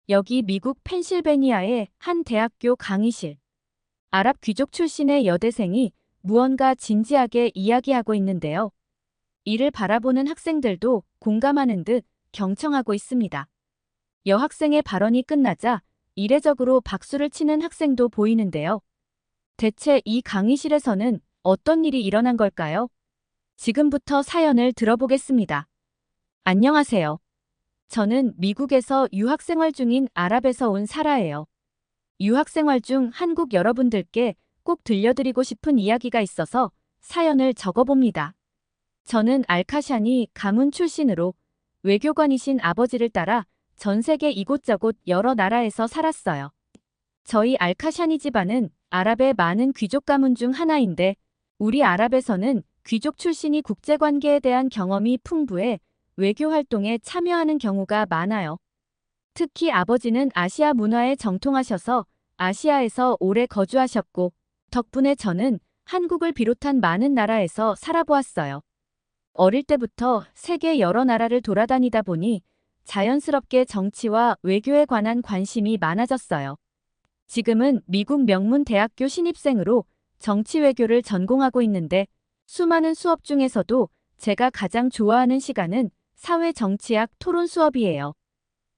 여기 미국 펜실베니아의 한 대학교 강의실. 아랍 귀족 출신의 여대생이 무언가 진지하게 이야기하고 있는데요. 이를 바라보는 학생들도 공감하는 듯 경청하고 있습니다. 여학생의 발언이 끝나자 이례적으로 박수를 치는 학생도 보이는데요. 대체 이 강의실에서는 어떤 일이 일어난 걸까요? 지금부터 사연을 들어보겠습니다. 안녕하세요. 저는 미국에서 유학생활 중인 아랍에서 온 사라예요. 유학생활 중 한국 여러분들께 꼭 들려드리고 싶은 이야기가 있어서 사연을 적어봅니다. 저는 알카샤니 가문 출신으로 외교관이신 아버지를 따라 전 세계 이곳저곳 여러 나라에서 살았어요. 저희 알카샤니 집안은 아랍의 많은 귀족 가문 중 하나인데 우리 아랍에서는 귀족 출신이 국제관계에 대한 경험이 풍부해 외교 활동에 참여하는 경우가 많아요. 특히 아버지는 아시아 문화에 정통하셔서 아시아에서 오래 거주하셨고 덕분에 저는 한국을 비롯한 많은 나라에서 살아보았어요. 어릴 때부터 세계 여러 나라를 돌아다니다 보니 자연스럽게 정치와 외교에 관한 관심이 많아졌어요. 지금은 미국 명문 대학교 신입생으로 정치 외교를 전공하고 있는데 수많은 수업 중에서도 제가 가장 좋아하는 시간은 사회 정치학 토론 수업이에요.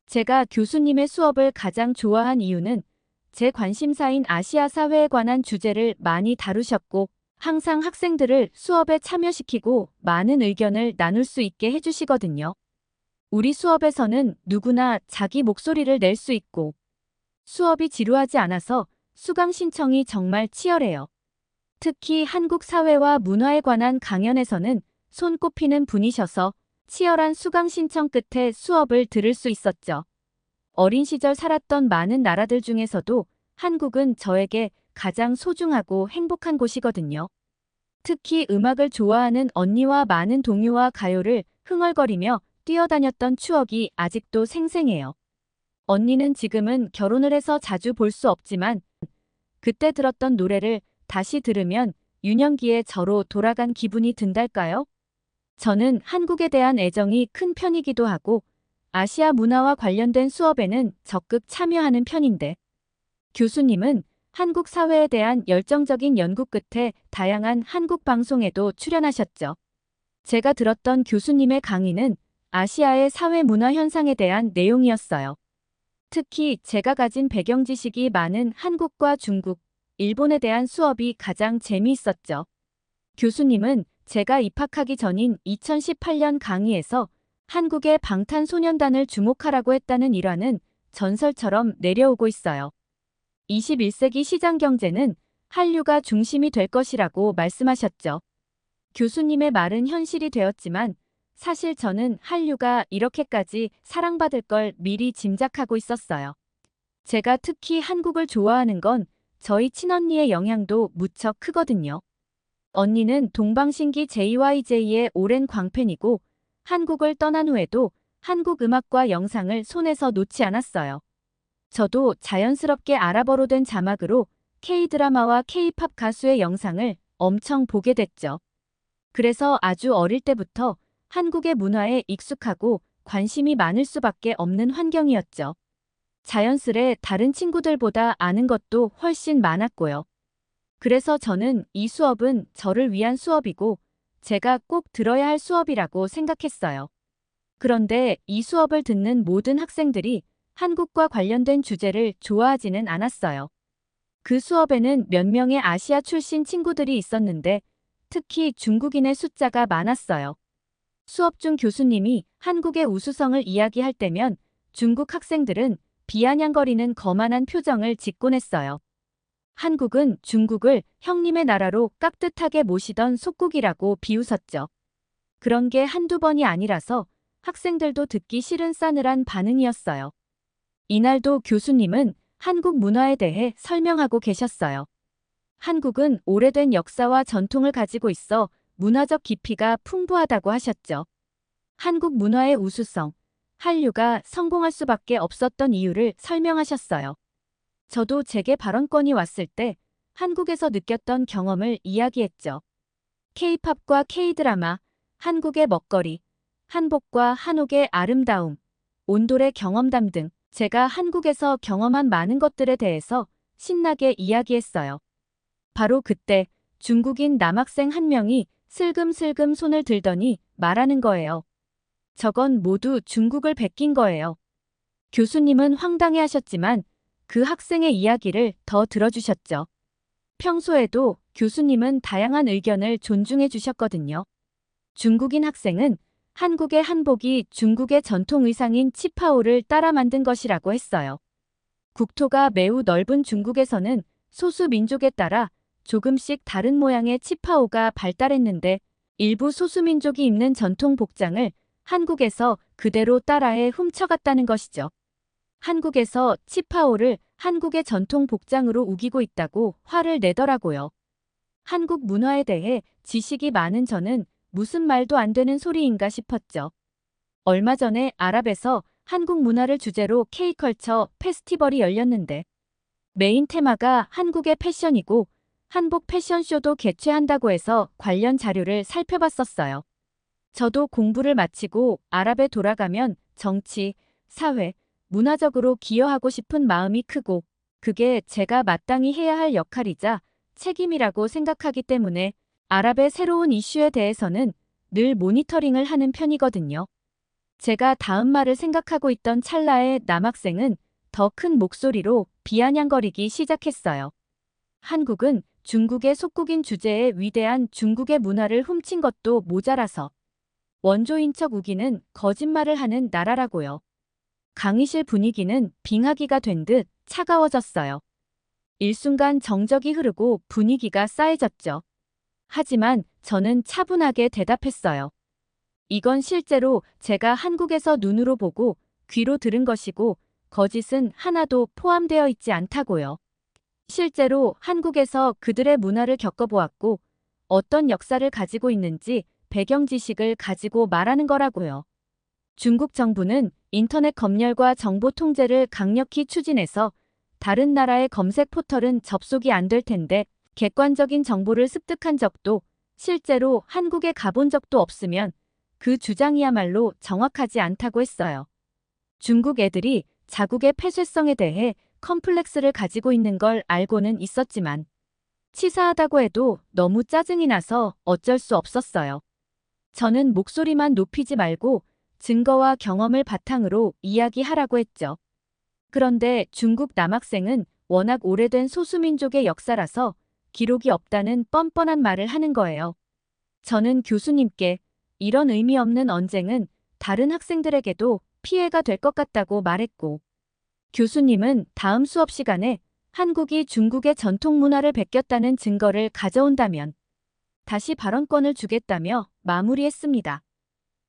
제가 교수님의 수업을 가장 좋아한 이유는 제 관심사인 아시아 사회에 관한 주제를 많이 다루셨고 항상 학생들을 수업에 참여시키고 많은 의견을 나눌 수 있게 해주시거든요. 우리 수업에서는 누구나 자기 목소리를 낼 수 있고 수업이 지루하지 않아서 수강 신청이 정말 치열해요. 특히 한국 사회와 문화에 관한 강연에서는 손꼽히는 분이셔서 치열한 수강 신청 끝에 수업을 들을 수 있었죠. 어린 시절 살았던 많은 나라들 중에서도 한국은 저에게 가장 소중하고 행복한 곳이거든요. 특히 음악을 좋아하는 언니와 많은 동요와 가요를 흥얼거리며 뛰어다녔던 추억이 아직도 생생해요. 언니는 지금은 결혼을 해서 자주 볼 수 없지만 그때 들었던 노래를 다시 들으면 유년기에 저로 돌아간 기분이 든달까요? 저는 한국에 대한 애정이 큰 편이기도 하고 아시아 문화와 관련된 수업에는 적극 참여하는 편인데 교수님은 한국 사회에 대한 열정적인 연구 끝에 다양한 한국 방송에도 출연하셨죠. 제가 들었던 교수님의 강의는 아시아의 사회 문화 현상에 대한 내용이었어요. 특히 제가 가진 배경 지식이 많은 한국과 중국, 일본에 대한 수업이 가장 재미있었죠. 교수님은 제가 입학하기 전인 2018년 강의에서 한국의 방탄소년단을 주목하라고 했다는 일화는 전설처럼 내려오고 있어요. 21세기 시장 경제는 한류가 중심이 될 것이라고 말씀하셨죠. 교수님의 말은 현실이 되었지만 사실 저는 한류가 이렇게까지 사랑받을 걸 미리 짐작하고 있었어요. 제가 특히 한국을 좋아하는 건 저희 친언니의 영향도 무척 크거든요. 언니는 동방신기 JYJ의 오랜 광팬이고 한국을 떠난 후에도 한국 음악과 영상을 손에서 놓지 않았어요. 저도 자연스럽게 아랍어로 된 자막으로 K-드라마와 K-팝 가수의 영상을 엄청 보게 됐죠. 그래서 아주 어릴 때부터 한국의 문화에 익숙하고 관심이 많을 수밖에 없는 환경이었죠. 자연스레 다른 친구들보다 아는 것도 훨씬 많았고요. 그래서 저는 이 수업은 저를 위한 수업이고 제가 꼭 들어야 할 수업이라고 생각했어요. 그런데 이 수업을 듣는 모든 학생들이 한국과 관련된 주제를 좋아하지는 않았어요. 그 수업에는 몇 명의 아시아 출신 친구들이 있었는데 특히 중국인의 숫자가 많았어요. 수업 중 교수님이 한국의 우수성을 이야기할 때면 중국 학생들은 비아냥거리는 거만한 표정을 짓곤 했어요. 한국은 중국을 형님의 나라로 깍듯하게 모시던 속국이라고 비웃었죠. 그런 게 한두 번이 아니라서 학생들도 듣기 싫은 싸늘한 반응이었어요. 이날도 교수님은 한국 문화에 대해 설명하고 계셨어요. 한국은 오래된 역사와 전통을 가지고 있어 문화적 깊이가 풍부하다고 하셨죠. 한국 문화의 우수성, 한류가 성공할 수밖에 없었던 이유를 설명하셨어요. 저도 제게 발언권이 왔을 때 한국에서 느꼈던 경험을 이야기했죠. K-팝과 K-드라마, 한국의 먹거리, 한복과 한옥의 아름다움, 온돌의 경험담 등 제가 한국에서 경험한 많은 것들에 대해서 신나게 이야기했어요. 바로 그때 중국인 남학생 한 명이 슬금슬금 손을 들더니 말하는 거예요. 저건 모두 중국을 베낀 거예요. 교수님은 황당해 하셨지만 그 학생의 이야기를 더 들어주셨죠. 평소에도 교수님은 다양한 의견을 존중해 주셨거든요. 중국인 학생은 한국의 한복이 중국의 전통 의상인 치파오를 따라 만든 것이라고 했어요. 국토가 매우 넓은 중국에서는 소수 민족에 따라 조금씩 다른 모양의 치파오가 발달했는데 일부 소수민족이 입는 전통 복장을 한국에서 그대로 따라해 훔쳐갔다는 것이죠. 한국에서 치파오를 한국의 전통 복장으로 우기고 있다고 화를 내더라고요. 한국 문화에 대해 지식이 많은 저는 무슨 말도 안 되는 소리인가 싶었죠. 얼마 전에 아랍에서 한국 문화를 주제로 K컬처 페스티벌이 열렸는데 메인 테마가 한국의 패션이고 한복 패션쇼도 개최한다고 해서 관련 자료를 살펴봤었어요. 저도 공부를 마치고 아랍에 돌아가면 정치, 사회, 문화적으로 기여하고 싶은 마음이 크고 그게 제가 마땅히 해야 할 역할이자 책임이라고 생각하기 때문에 아랍의 새로운 이슈에 대해서는 늘 모니터링을 하는 편이거든요. 제가 다음 말을 생각하고 있던 찰나에 남학생은 더 큰 목소리로 비아냥거리기 시작했어요. 한국은 중국의 속국인 주제에 위대한 중국의 문화를 훔친 것도 모자라서 원조인 척 우기는 거짓말을 하는 나라라고요. 강의실 분위기는 빙하기가 된 듯 차가워졌어요. 일순간 정적이 흐르고 분위기가 싸해졌죠. 하지만 저는 차분하게 대답했어요. 이건 실제로 제가 한국에서 눈으로 보고 귀로 들은 것이고 거짓은 하나도 포함되어 있지 않다고요. 실제로 한국에서 그들의 문화를 겪어보았고 어떤 역사를 가지고 있는지 배경 지식을 가지고 말하는 거라고요. 중국 정부는 인터넷 검열과 정보 통제를 강력히 추진해서 다른 나라의 검색 포털은 접속이 안 될 텐데 객관적인 정보를 습득한 적도 실제로 한국에 가본 적도 없으면 그 주장이야말로 정확하지 않다고 했어요. 중국 애들이 자국의 폐쇄성에 대해 컴플렉스를 가지고 있는 걸 알고는 있었지만 치사하다고 해도 너무 짜증이 나서 어쩔 수 없었어요. 저는 목소리만 높이지 말고 증거와 경험을 바탕으로 이야기하라고 했죠. 그런데 중국 남학생은 워낙 오래된 소수민족의 역사라서 기록이 없다는 뻔뻔한 말을 하는 거예요. 저는 교수님께 이런 의미 없는 언쟁은 다른 학생들에게도 피해가 될 것 같다고 말했고, 교수님은 다음 수업 시간에 한국이 중국의 전통 문화를 베꼈다는 증거를 가져온다면 다시 발언권을 주겠다며 마무리했습니다.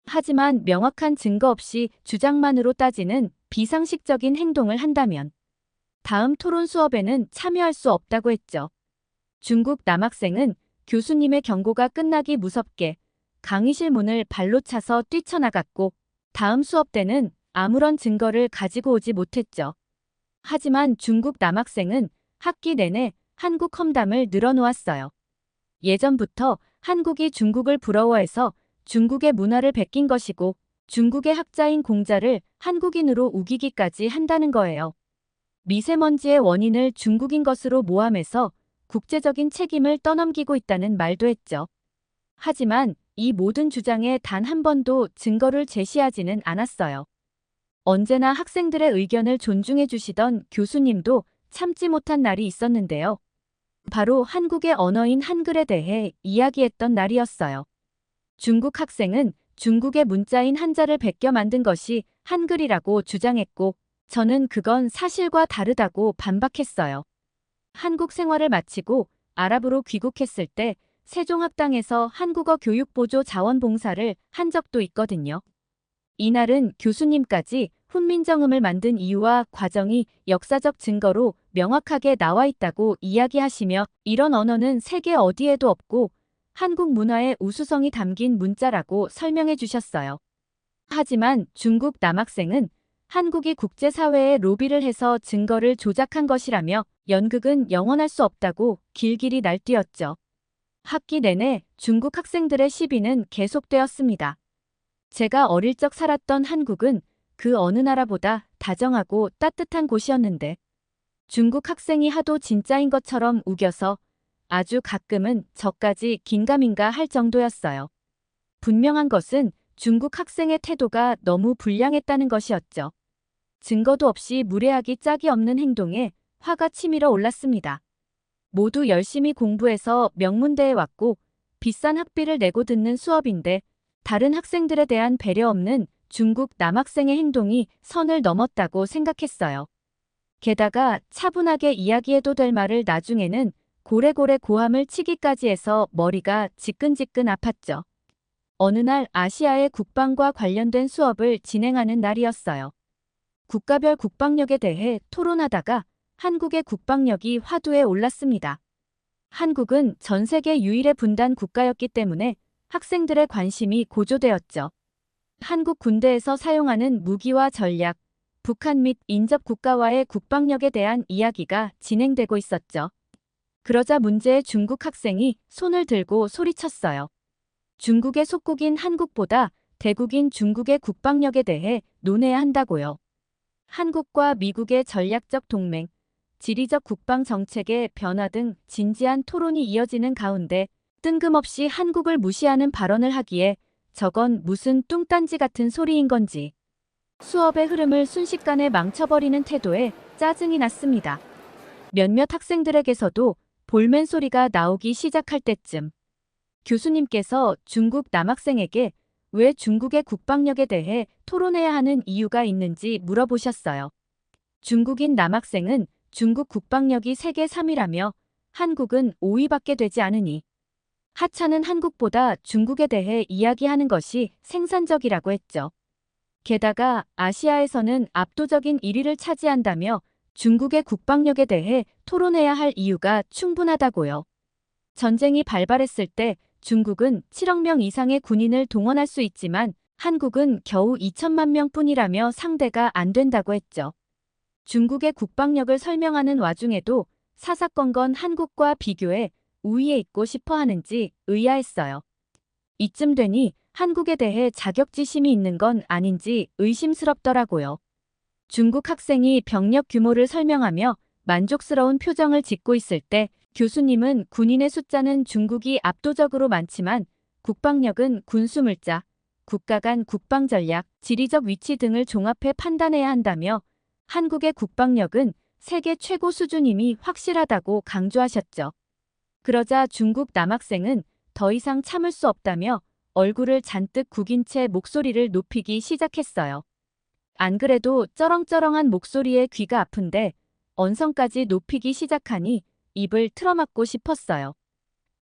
하지만 명확한 증거 없이 주장만으로 따지는 비상식적인 행동을 한다면 다음 토론 수업에는 참여할 수 없다고 했죠. 중국 남학생은 교수님의 경고가 끝나기 무섭게 강의실 문을 발로 차서 뛰쳐나갔고 다음 수업 때는 아무런 증거를 가지고 오지 못했죠. 하지만 중국 남학생은 학기 내내 한국 험담을 늘어놓았어요. 예전부터 한국이 중국을 부러워해서 중국의 문화를 베낀 것이고 중국의 학자인 공자를 한국인으로 우기기까지 한다는 거예요. 미세먼지의 원인을 중국인 것으로 모함해서 국제적인 책임을 떠넘기고 있다는 말도 했죠. 하지만 이 모든 주장에 단 한 번도 증거를 제시하지는 않았어요. 언제나 학생들의 의견을 존중해 주시던 교수님도 참지 못한 날이 있었는데요. 바로 한국의 언어인 한글에 대해 이야기했던 날이었어요. 중국 학생은 중국의 문자인 한자를 베껴 만든 것이 한글이라고 주장했고 저는 그건 사실과 다르다고 반박했어요. 한국 생활을 마치고 아랍으로 귀국했을 때 세종학당에서 한국어 교육보조 자원봉사를 한 적도 있거든요. 이날은 교수님까지 훈민정음을 만든 이유와 과정이 역사적 증거로 명확하게 나와 있다고 이야기하시며 이런 언어는 세계 어디에도 없고 한국 문화의 우수성이 담긴 문자라고 설명해 주셨어요. 하지만 중국 남학생은 한국이 국제사회에 로비를 해서 증거를 조작한 것이라며 연극은 영원할 수 없다고 길길이 날뛰었죠. 학기 내내 중국 학생들의 시비는 계속되었습니다. 제가 어릴 적 살았던 한국은 그 어느 나라보다 다정하고 따뜻한 곳이었는데 중국 학생이 하도 진짜인 것처럼 우겨서 아주 가끔은 저까지 긴가민가 할 정도였어요. 분명한 것은 중국 학생의 태도가 너무 불량했다는 것이었죠. 증거도 없이 무례하기 짝이 없는 행동에 화가 치밀어 올랐습니다. 모두 열심히 공부해서 명문대에 왔고 비싼 학비를 내고 듣는 수업인데 다른 학생들에 대한 배려 없는 중국 남학생의 행동이 선을 넘었다고 생각했어요. 게다가 차분하게 이야기해도 될 말을 나중에는 고래고래 고함을 치기까지 해서 머리가 지끈지끈 아팠죠. 어느 날 아시아의 국방과 관련된 수업을 진행하는 날이었어요. 국가별 국방력에 대해 토론하다가 한국의 국방력이 화두에 올랐습니다. 한국은 전 세계 유일의 분단 국가였기 때문에 학생들의 관심이 고조되었죠. 한국 군대에서 사용하는 무기와 전략, 북한 및 인접 국가와의 국방력에 대한 이야기가 진행되고 있었죠. 그러자 문제의 중국 학생이 손을 들고 소리쳤어요. 중국의 속국인 한국보다 대국인 중국의 국방력에 대해 논해야 한다고요. 한국과 미국의 전략적 동맹, 지리적 국방 정책의 변화 등 진지한 토론이 이어지는 가운데 뜬금없이 한국을 무시하는 발언을 하기에 저건 무슨 뚱딴지 같은 소리인 건지 수업의 흐름을 순식간에 망쳐버리는 태도에 짜증이 났습니다. 몇몇 학생들에게서도 볼멘 소리가 나오기 시작할 때쯤 교수님께서 중국 남학생에게 왜 중국의 국방력에 대해 토론해야 하는 이유가 있는지 물어보셨어요. 중국인 남학생은 중국 국방력이 세계 3위라며 한국은 5위밖에 되지 않으니 하찮은 한국보다 중국에 대해 이야기하는 것이 생산적이라고 했죠. 게다가 아시아에서는 압도적인 1위를 차지한다며 중국의 국방력에 대해 토론해야 할 이유가 충분하다고요. 전쟁이 발발했을 때 중국은 7억 명 이상의 군인을 동원할 수 있지만 한국은 겨우 2천만 명뿐이라며 상대가 안 된다고 했죠. 중국의 국방력을 설명하는 와중에도 사사건건 한국과 비교해 우위에 있고 싶어 하는지 의아했어요. 이쯤 되니 한국에 대해 자격지심이 있는 건 아닌지 의심스럽더라고요. 중국 학생이 병력 규모를 설명하며 만족스러운 표정을 짓고 있을 때 교수님은 군인의 숫자는 중국이 압도적으로 많지만 국방력은 군수물자, 국가 간 국방전략, 지리적 위치 등을 종합해 판단해야 한다며 한국의 국방력은 세계 최고 수준임이 확실하다고 강조하셨죠. 그러자 중국 남학생은 더 이상 참을 수 없다며 얼굴을 잔뜩 구긴 채 목소리를 높이기 시작했어요. 안 그래도 쩌렁쩌렁한 목소리에 귀가 아픈데 언성까지 높이기 시작하니 입을 틀어막고 싶었어요.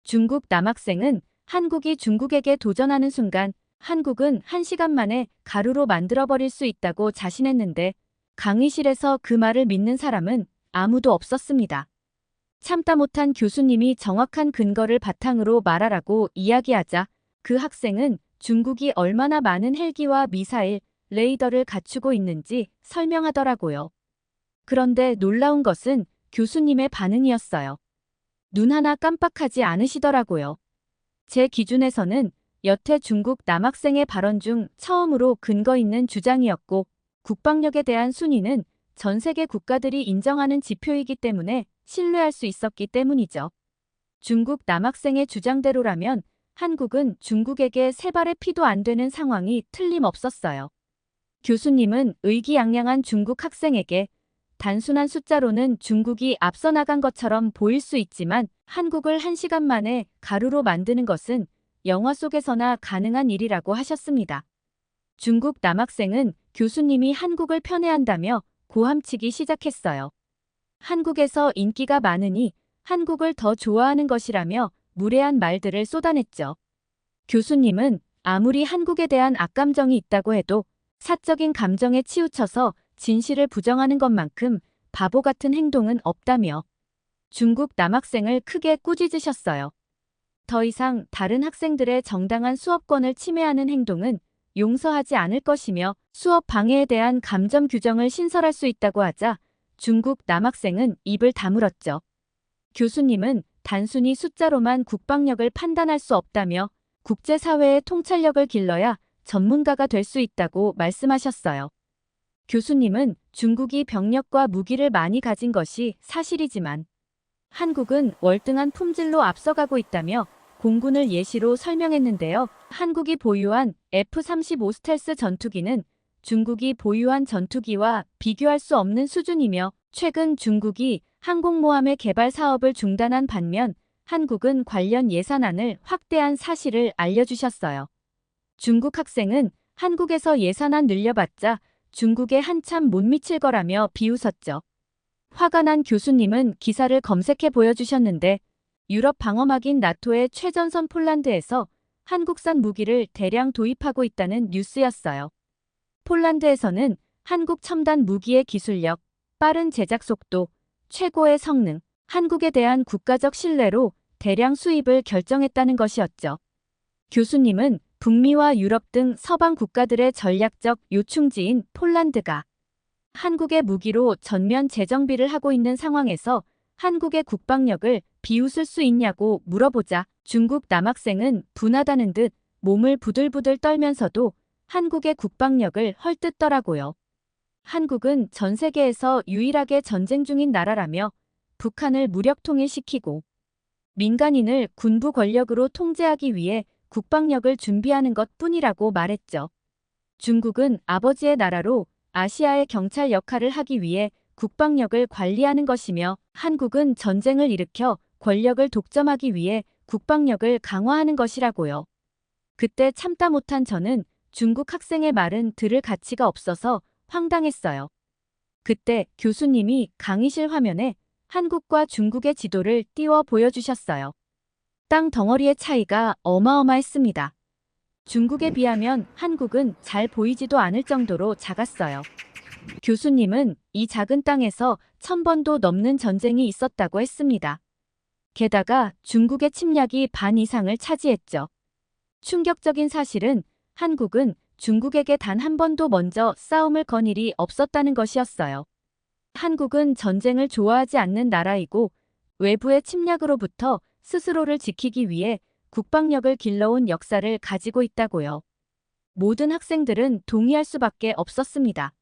중국 남학생은 한국이 중국에게 도전하는 순간 한국은 1시간 만에 가루로 만들어버릴 수 있다고 자신했는데 강의실에서 그 말을 믿는 사람은 아무도 없었습니다. 참다 못한 교수님이 정확한 근거를 바탕으로 말하라고 이야기하자 그 학생은 중국이 얼마나 많은 헬기와 미사일, 레이더를 갖추고 있는지 설명하더라고요. 그런데 놀라운 것은 교수님의 반응이었어요. 눈 하나 깜빡하지 않으시더라고요. 제 기준에서는 여태 중국 남학생의 발언 중 처음으로 근거 있는 주장이었고 국방력에 대한 순위는 전 세계 국가들이 인정하는 지표이기 때문에 신뢰할 수 있었기 때문이죠. 중국 남학생의 주장대로라면 한국은 중국에게 세 발의 피도 안 되는 상황이 틀림없었어요. 교수님은 의기양양한 중국 학생에게 단순한 숫자로는 중국이 앞서 나간 것처럼 보일 수 있지만 한국을 1시간 만에 가루로 만드는 것은 영화 속에서나 가능한 일이라고 하셨습니다. 중국 남학생은 교수님이 한국을 편애한다며 고함치기 시작했어요. 한국에서 인기가 많으니 한국을 더 좋아하는 것이라며 무례한 말들을 쏟아냈죠. 교수님은 아무리 한국에 대한 악감정이 있다고 해도 사적인 감정에 치우쳐서 진실을 부정하는 것만큼 바보 같은 행동은 없다며 중국 남학생을 크게 꾸짖으셨어요. 더 이상 다른 학생들의 정당한 수업권을 침해하는 행동은 용서하지 않을 것이며 수업 방해에 대한 감점 규정을 신설할 수 있다고 하자 중국 남학생은 입을 다물었죠. 교수님은 단순히 숫자로만 국방력을 판단할 수 없다며 국제사회의 통찰력을 길러야 전문가가 될 수 있다고 말씀하셨어요. 교수님은 중국이 병력과 무기를 많이 가진 것이 사실이지만 한국은 월등한 품질로 앞서가고 있다며 공군을 예시로 설명했는데요. 한국이 보유한 F-35 스텔스 전투기는 중국이 보유한 전투기와 비교할 수 없는 수준이며 최근 중국이 항공모함의 개발 사업을 중단한 반면 한국은 관련 예산안을 확대한 사실을 알려주셨어요. 중국 학생은 한국에서 예산안 늘려봤자 중국에 한참 못 미칠 거라며 비웃었죠. 화가 난 교수님은 기사를 검색해 보여주셨는데 유럽 방어막인 나토의 최전선 폴란드에서 한국산 무기를 대량 도입하고 있다는 뉴스였어요. 폴란드에서는 한국 첨단 무기의 기술력, 빠른 제작 속도, 최고의 성능, 한국에 대한 국가적 신뢰로 대량 수입을 결정했다는 것이었죠. 교수님은 북미와 유럽 등 서방 국가들의 전략적 요충지인 폴란드가 한국의 무기로 전면 재정비를 하고 있는 상황에서 한국의 국방력을 비웃을 수 있냐고 물어보자 중국 남학생은 분하다는 듯 몸을 부들부들 떨면서도 한국의 국방력을 헐뜯더라고요. 한국은 전 세계에서 유일하게 전쟁 중인 나라라며 북한을 무력 통일시키고 민간인을 군부 권력으로 통제하기 위해 국방력을 준비하는 것뿐이라고 말했죠. 중국은 아버지의 나라로 아시아의 경찰 역할을 하기 위해 국방력을 관리하는 것이며 한국은 전쟁을 일으켜 권력을 독점하기 위해 국방력을 강화하는 것이라고요. 그때 참다 못한 저는 중국 학생의 말은 들을 가치가 없어서 황당했어요. 그때 교수님이 강의실 화면에 한국과 중국의 지도를 띄워 보여주셨어요. 땅 덩어리의 차이가 어마어마했습니다. 중국에 비하면 한국은 잘 보이지도 않을 정도로 작았어요. 교수님은 이 작은 땅에서 1000번도 넘는 전쟁이 있었다고 했습니다. 게다가 중국의 침략이 반 이상을 차지했죠. 충격적인 사실은 한국은 중국에게 단 한 번도 먼저 싸움을 건 일이 없었다는 것이었어요. 한국은 전쟁을 좋아하지 않는 나라이고 외부의 침략으로부터 스스로를 지키기 위해 국방력을 길러온 역사를 가지고 있다고요. 모든 학생들은 동의할 수밖에 없었습니다.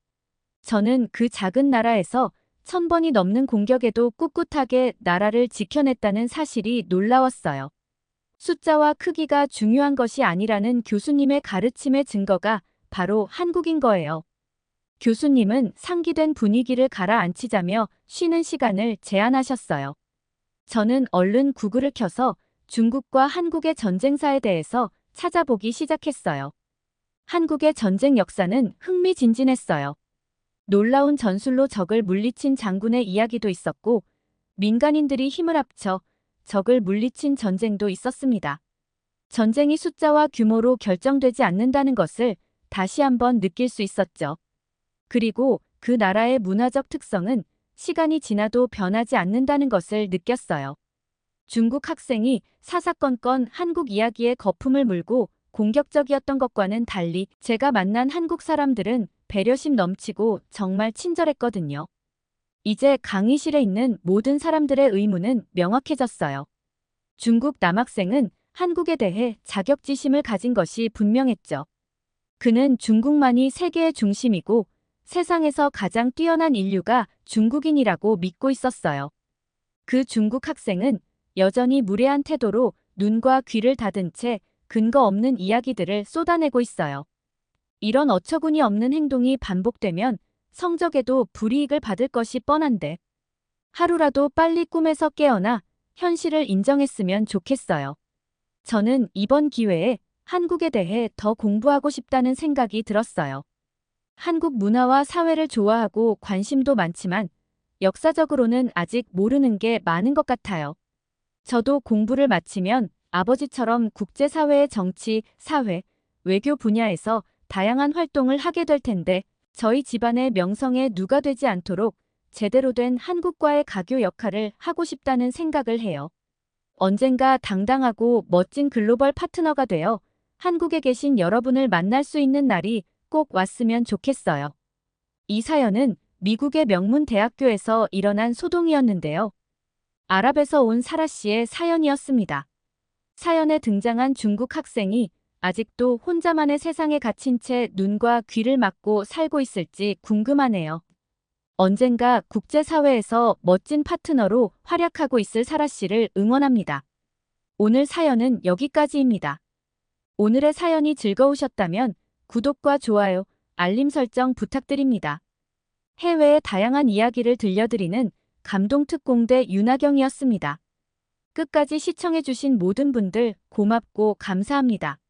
저는 그 작은 나라에서 1000번이 넘는 공격에도 꿋꿋하게 나라를 지켜냈다는 사실이 놀라웠어요. 숫자와 크기가 중요한 것이 아니라는 교수님의 가르침의 증거가 바로 한국인 거예요. 교수님은 상기된 분위기를 가라앉히자며 쉬는 시간을 제안하셨어요. 저는 얼른 구글을 켜서 중국과 한국의 전쟁사에 대해서 찾아보기 시작했어요. 한국의 전쟁 역사는 흥미진진했어요. 놀라운 전술로 적을 물리친 장군의 이야기도 있었고 민간인들이 힘을 합쳐 적을 물리친 전쟁도 있었습니다. 전쟁이 숫자와 규모로 결정되지 않는다는 것을 다시 한번 느낄 수 있었죠. 그리고 그 나라의 문화적 특성은 시간이 지나도 변하지 않는다는 것을 느꼈어요. 중국 학생이 사사건건 한국 이야기에 거품을 물고 공격적이었던 것과는 달리 제가 만난 한국 사람들은 배려심 넘치고 정말 친절했거든요. 이제 강의실에 있는 모든 사람들의 의무는 명확해졌어요. 중국 남학생은 한국에 대해 자격지심을 가진 것이 분명했죠. 그는 중국만이 세계의 중심이고 세상에서 가장 뛰어난 인류가 중국인이라고 믿고 있었어요. 그 중국 학생은 여전히 무례한 태도로 눈과 귀를 닫은 채 근거 없는 이야기들을 쏟아내고 있어요. 이런 어처구니 없는 행동이 반복되면 성적에도 불이익을 받을 것이 뻔한데 하루라도 빨리 꿈에서 깨어나 현실을 인정했으면 좋겠어요. 저는 이번 기회에 한국에 대해 더 공부하고 싶다는 생각이 들었어요. 한국 문화와 사회를 좋아하고 관심도 많지만 역사적으로는 아직 모르는 게 많은 것 같아요. 저도 공부를 마치면 아버지처럼 국제사회의 정치, 사회, 외교 분야에서 다양한 활동을 하게 될 텐데 저희 집안의 명성에 누가 되지 않도록 제대로 된 한국과의 가교 역할을 하고 싶다는 생각을 해요. 언젠가 당당하고 멋진 글로벌 파트너가 되어 한국에 계신 여러분을 만날 수 있는 날이 꼭 왔으면 좋겠어요. 이 사연은 미국의 명문 대학교에서 일어난 소동이었는데요. 아랍에서 온 사라 씨의 사연이었습니다. 사연에 등장한 중국 학생이 아직도 혼자만의 세상에 갇힌 채 눈과 귀를 막고 살고 있을지 궁금하네요. 언젠가 국제사회에서 멋진 파트너로 활약하고 있을 사라 씨를 응원합니다. 오늘 사연은 여기까지입니다. 오늘의 사연이 즐거우셨다면 구독과 좋아요, 알림 설정 부탁드립니다. 해외의 다양한 이야기를 들려드리는 감동특공대 윤하경이었습니다. 끝까지 시청해주신 모든 분들 고맙고 감사합니다.